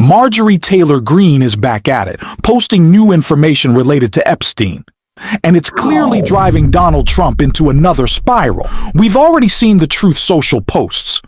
Marjorie Taylor Greene is back at it, posting new information related to Epstein. And it's clearly driving Donald Trump into another spiral. We've already seen the Truth Social posts.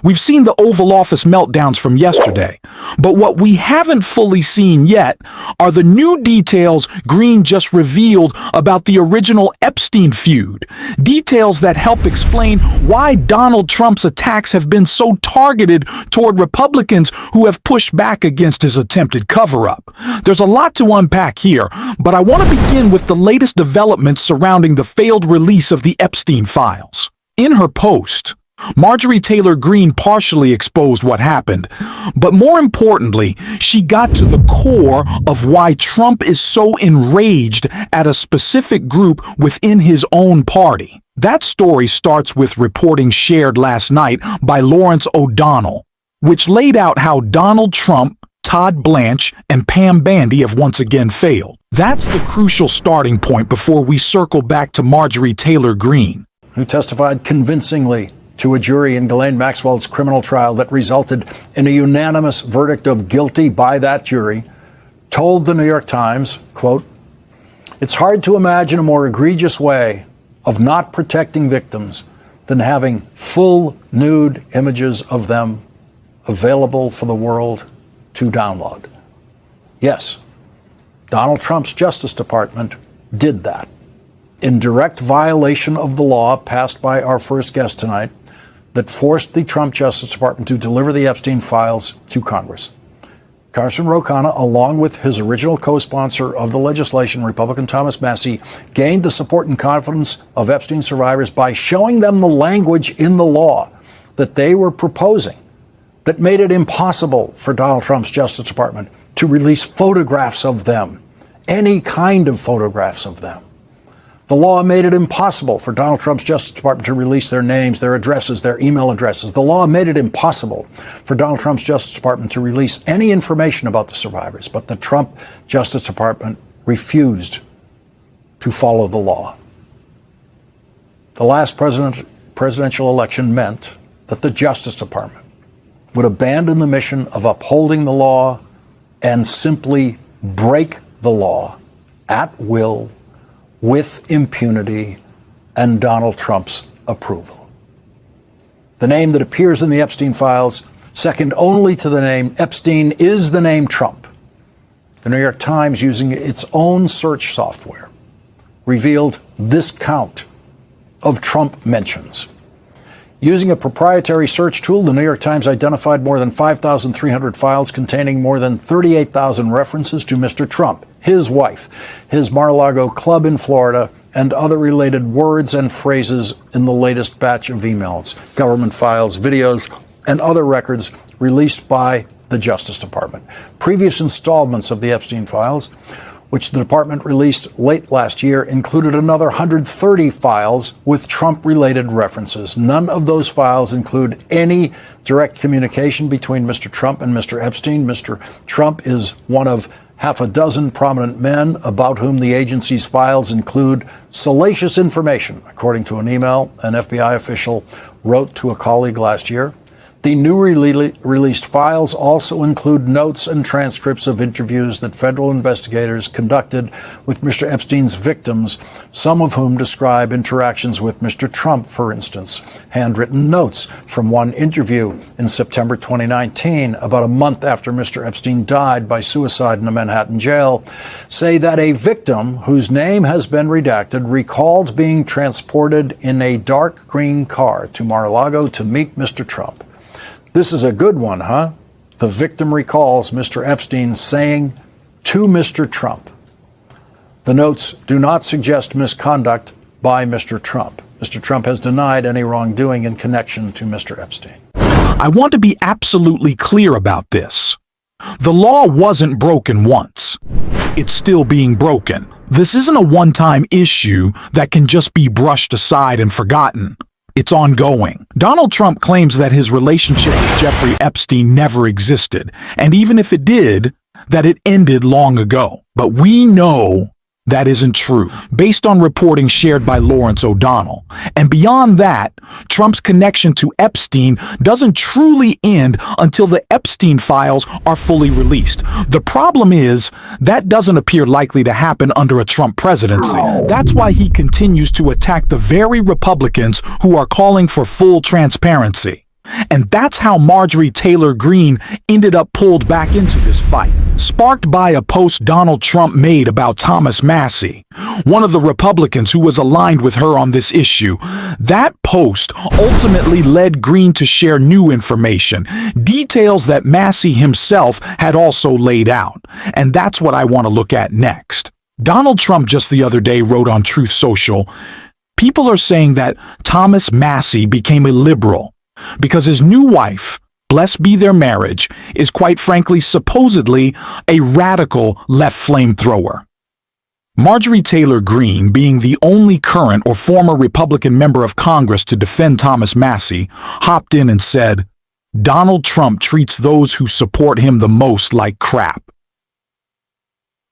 We've seen the Oval Office meltdowns from yesterday. But what we haven't fully seen yet are the new details Greene just revealed about the original Epstein feud. Details that help explain why Donald Trump's attacks have been so targeted toward Republicans who have pushed back against his attempted cover-up. There's a lot to unpack here, but I want to begin with the latest developments surrounding the failed release of the Epstein files. In her post, Marjorie Taylor Greene partially exposed what happened, but more importantly, she got to the core of why Trump is so enraged at a specific group within his own party. That story starts with reporting shared last night by Lawrence O'Donnell, which laid out how Donald Trump, Todd Blanche, and Pam Bandy have once again failed. That's the crucial starting point before we circle back to Marjorie Taylor Greene, who testified convincingly to a jury in Ghislaine Maxwell's criminal trial that resulted in a unanimous verdict of guilty by that jury, told the New York Times, quote, "It's hard to imagine a more egregious way of not protecting victims than having full nude images of them available for the world to download." Yes, Donald Trump's Justice Department did that in direct violation of the law passed by our first guest tonight that forced the Trump Justice Department to deliver the Epstein files to Congress. Congressman Ro Khanna, along with his original co-sponsor of the legislation, Republican Thomas Massie, gained the support and confidence of Epstein survivors by showing them the language in the law that they were proposing that made it impossible for Donald Trump's Justice Department to release photographs of them, any kind of photographs of them. The law made it impossible for Donald Trump's Justice Department to release their names, their addresses, their email addresses. The law made it impossible for Donald Trump's Justice Department to release any information about the survivors. But the Trump Justice Department refused to follow the law. The last presidential election meant that the Justice Department would abandon the mission of upholding the law and simply break the law at will, with impunity and Donald Trump's approval. The name that appears in the Epstein files, second only to the name Epstein, is the name Trump. The New York Times, using its own search software, revealed this count of Trump mentions. Using a proprietary search tool, the New York Times identified more than 5,300 files containing more than 38,000 references to Mr. Trump, his wife, his Mar-a-Lago club in Florida, and other related words and phrases in the latest batch of emails, government files, videos, and other records released by the Justice Department. Previous installments of the Epstein files, which the department released late last year, included another 130 files with Trump-related references. None of those files include any direct communication between Mr. Trump and Mr. Epstein. Mr. Trump is one of half a dozen prominent men about whom the agency's files include salacious information, according to an email an FBI official wrote to a colleague last year. The newly released files also include notes and transcripts of interviews that federal investigators conducted with Mr. Epstein's victims, some of whom describe interactions with Mr. Trump, for instance. Handwritten notes from one interview in September 2019, about a month after Mr. Epstein died by suicide in a Manhattan jail, say that a victim whose name has been redacted recalled being transported in a dark green car to Mar-a-Lago to meet Mr. Trump. This is a good one, huh? The victim recalls Mr. Epstein saying to Mr. Trump. The notes do not suggest misconduct by Mr. Trump. Mr. Trump has denied any wrongdoing in connection to Mr. Epstein. I want to be absolutely clear about this. The law wasn't broken once. It's still being broken. This isn't a one-time issue that can just be brushed aside and forgotten. It's ongoing. Donald Trump claims that his relationship with Jeffrey Epstein never existed, and even if it did, that it ended long ago. But we know that isn't true, based on reporting shared by Lawrence O'Donnell. And beyond that, Trump's connection to Epstein doesn't truly end until the Epstein files are fully released. The problem is, that doesn't appear likely to happen under a Trump presidency. That's why he continues to attack the very Republicans who are calling for full transparency. And that's how Marjorie Taylor Greene ended up pulled back into this fight, sparked by a post Donald Trump made about Thomas Massie, one of the Republicans who was aligned with her on this issue. That post ultimately led Greene to share new information, details that Massie himself had also laid out. And that's what I want to look at next. Donald Trump just the other day wrote on Truth Social, "People are saying that Thomas Massie became a liberal because his new wife, blessed be their marriage, is quite frankly supposedly a radical left flamethrower." Marjorie Taylor Greene, being the only current or former Republican member of Congress to defend Thomas Massie, hopped in and said, "Donald Trump treats those who support him the most like crap."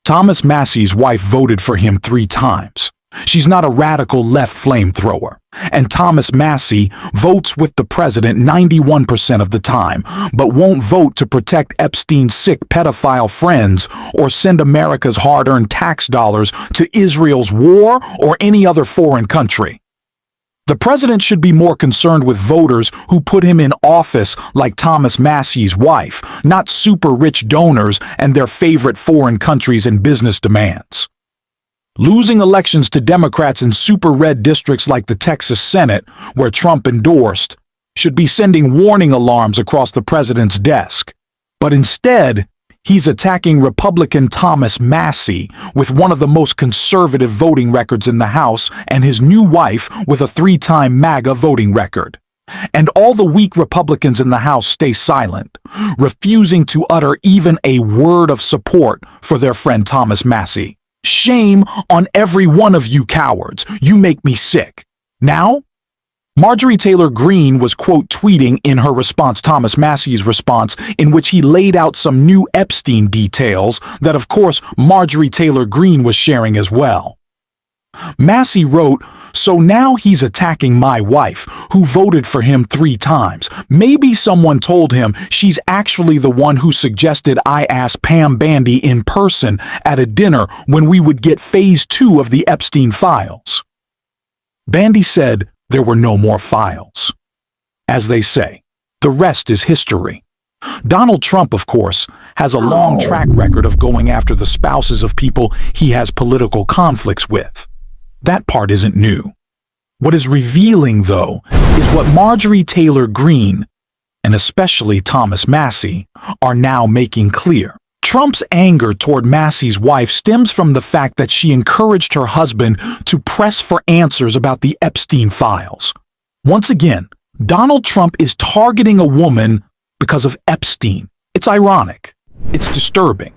Thomas Massie's wife voted for him 3 times. She's not a radical left flamethrower. And Thomas Massie votes with the president 91% of the time, but won't vote to protect Epstein's sick pedophile friends or send America's hard-earned tax dollars to Israel's war or any other foreign country. The president should be more concerned with voters who put him in office like Thomas Massie's wife, not super-rich donors and their favorite foreign countries and business demands. Losing elections to Democrats in super-red districts like the Texas Senate, where Trump endorsed, should be sending warning alarms across the president's desk. But instead, he's attacking Republican Thomas Massie with one of the most conservative voting records in the House and his new wife with a 3-time MAGA voting record. And all the weak Republicans in the House stay silent, refusing to utter even a word of support for their friend Thomas Massie. Shame on every one of you cowards. You make me sick. Now, Marjorie Taylor Greene was quote tweeting in her response Thomas Massie's response, in which he laid out some new Epstein details that of course Marjorie Taylor Greene was sharing as well. Massie wrote, "So now he's attacking my wife, who voted for him 3 times. Maybe someone told him she's actually the one who suggested I ask Pam Bandy in person at a dinner when we would get phase 2 of the Epstein files." Bandy said there were no more files. As they say, the rest is history. Donald Trump, of course, has a long track record of going after the spouses of people he has political conflicts with. That part isn't new. What is revealing, though, is what Marjorie Taylor Greene, and especially Thomas Massie, are now making clear. Trump's anger toward Massie's wife stems from the fact that she encouraged her husband to press for answers about the Epstein files. Once again, Donald Trump is targeting a woman because of Epstein. It's ironic. It's disturbing.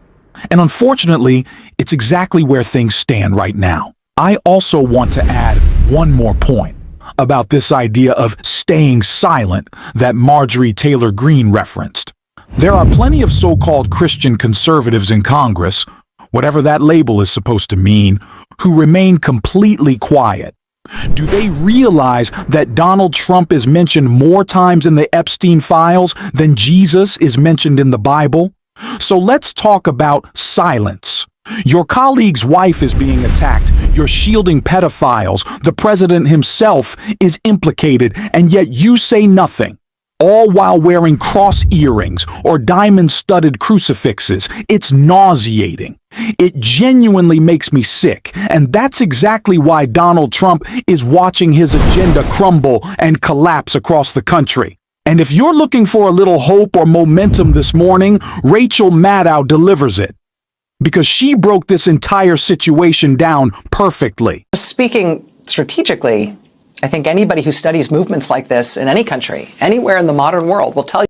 And unfortunately, it's exactly where things stand right now. I also want to add one more point about this idea of staying silent that Marjorie Taylor Greene referenced. There are plenty of so-called Christian conservatives in Congress, whatever that label is supposed to mean, who remain completely quiet. Do they realize that Donald Trump is mentioned more times in the Epstein files than Jesus is mentioned in the Bible? So let's talk about silence. Your colleague's wife is being attacked, you're shielding pedophiles, the president himself is implicated, and yet you say nothing. All while wearing cross earrings or diamond-studded crucifixes. It's nauseating. It genuinely makes me sick, and that's exactly why Donald Trump is watching his agenda crumble and collapse across the country. And if you're looking for a little hope or momentum this morning, Rachel Maddow delivers it. Because she broke this entire situation down perfectly. Speaking strategically, I think anybody who studies movements like this in any country, anywhere in the modern world, will tell you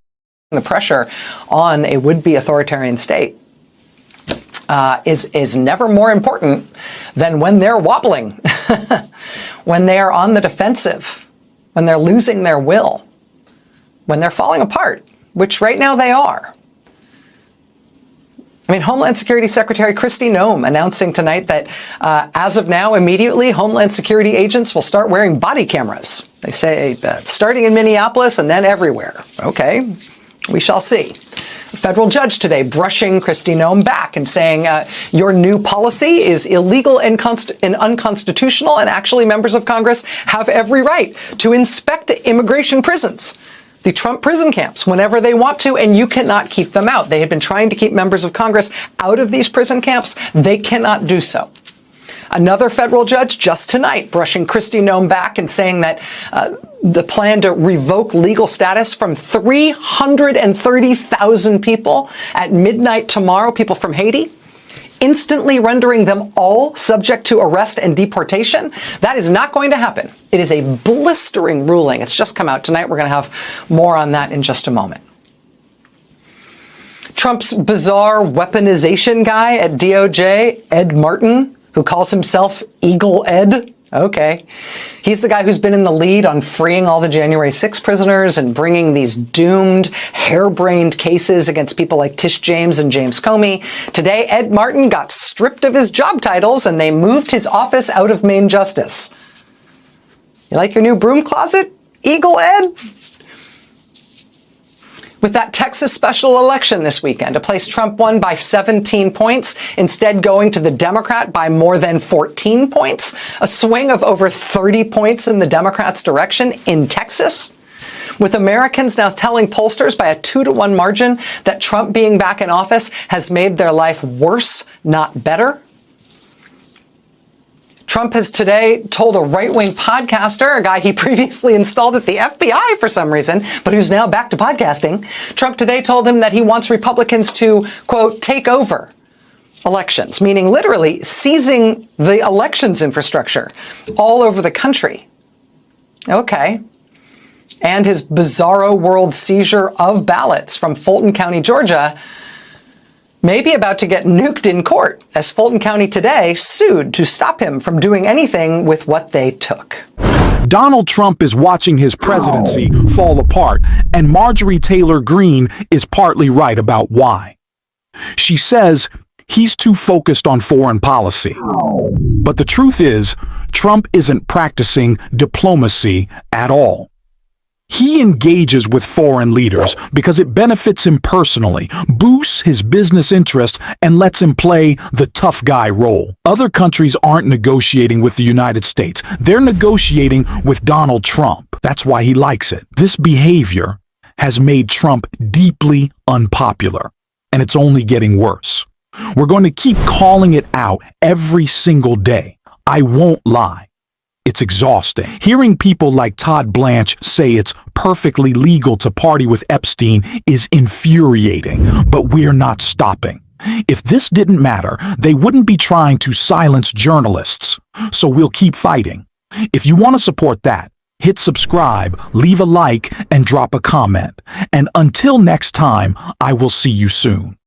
the pressure on a would-be authoritarian state is never more important than when they're wobbling, when they're on the defensive, when they're losing their will, when they're falling apart, which right now they are. I mean, Homeland Security Secretary Kristi Noem announcing tonight that as of now, immediately, Homeland Security agents will start wearing body cameras. They say starting in Minneapolis and then everywhere. Okay, we shall see. A federal judge today brushing Kristi Noem back and saying your new policy is illegal and unconstitutional, and actually members of Congress have every right to inspect immigration prisons, the Trump prison camps, whenever they want to, and you cannot keep them out. They have been trying to keep members of Congress out of these prison camps. They cannot do so. Another federal judge just tonight brushing Kristi Noem back and saying that the plan to revoke legal status from 330,000 people at midnight tomorrow, people from Haiti, instantly rendering them all subject to arrest and deportation. That is not going to happen. It is a blistering ruling. It's just come out tonight. We're going to have more on that in just a moment. Trump's bizarre weaponization guy at DOJ, Ed Martin, who calls himself Eagle Ed. Okay. He's the guy who's been in the lead on freeing all the January 6 prisoners and bringing these doomed, harebrained cases against people like Tish James and James Comey. Today, Ed Martin got stripped of his job titles and they moved his office out of Main Justice. You like your new broom closet, Eagle Ed? With that Texas special election this weekend, a place Trump won by 17 points, instead going to the Democrat by more than 14 points, a swing of over 30 points in the Democrats' direction in Texas. With Americans now telling pollsters by a 2-to-1 margin that Trump being back in office has made their life worse, not better. Trump has today told a right-wing podcaster, a guy he previously installed at the FBI for some reason, but who's now back to podcasting. Trump today told him that he wants Republicans to, quote, take over elections, meaning literally seizing the elections infrastructure all over the country. Okay. And his bizarro world seizure of ballots from Fulton County, Georgia, may be about to get nuked in court, as Fulton County today sued to stop him from doing anything with what they took. Donald Trump is watching his presidency fall apart, and Marjorie Taylor Greene is partly right about why. She says he's too focused on foreign policy. But the truth is, Trump isn't practicing diplomacy at all. He engages with foreign leaders because it benefits him personally, boosts his business interest, and lets him play the tough guy role. Other countries aren't negotiating with the United States. They're negotiating with Donald Trump. That's why he likes it. This behavior has made Trump deeply unpopular, and it's only getting worse. We're going to keep calling it out every single day. I won't lie. It's exhausting. Hearing people like Todd Blanche say it's perfectly legal to party with Epstein is infuriating, but we're not stopping. If this didn't matter, they wouldn't be trying to silence journalists. So we'll keep fighting. If you want to support that, hit subscribe, leave a like, and drop a comment. And until next time, I will see you soon.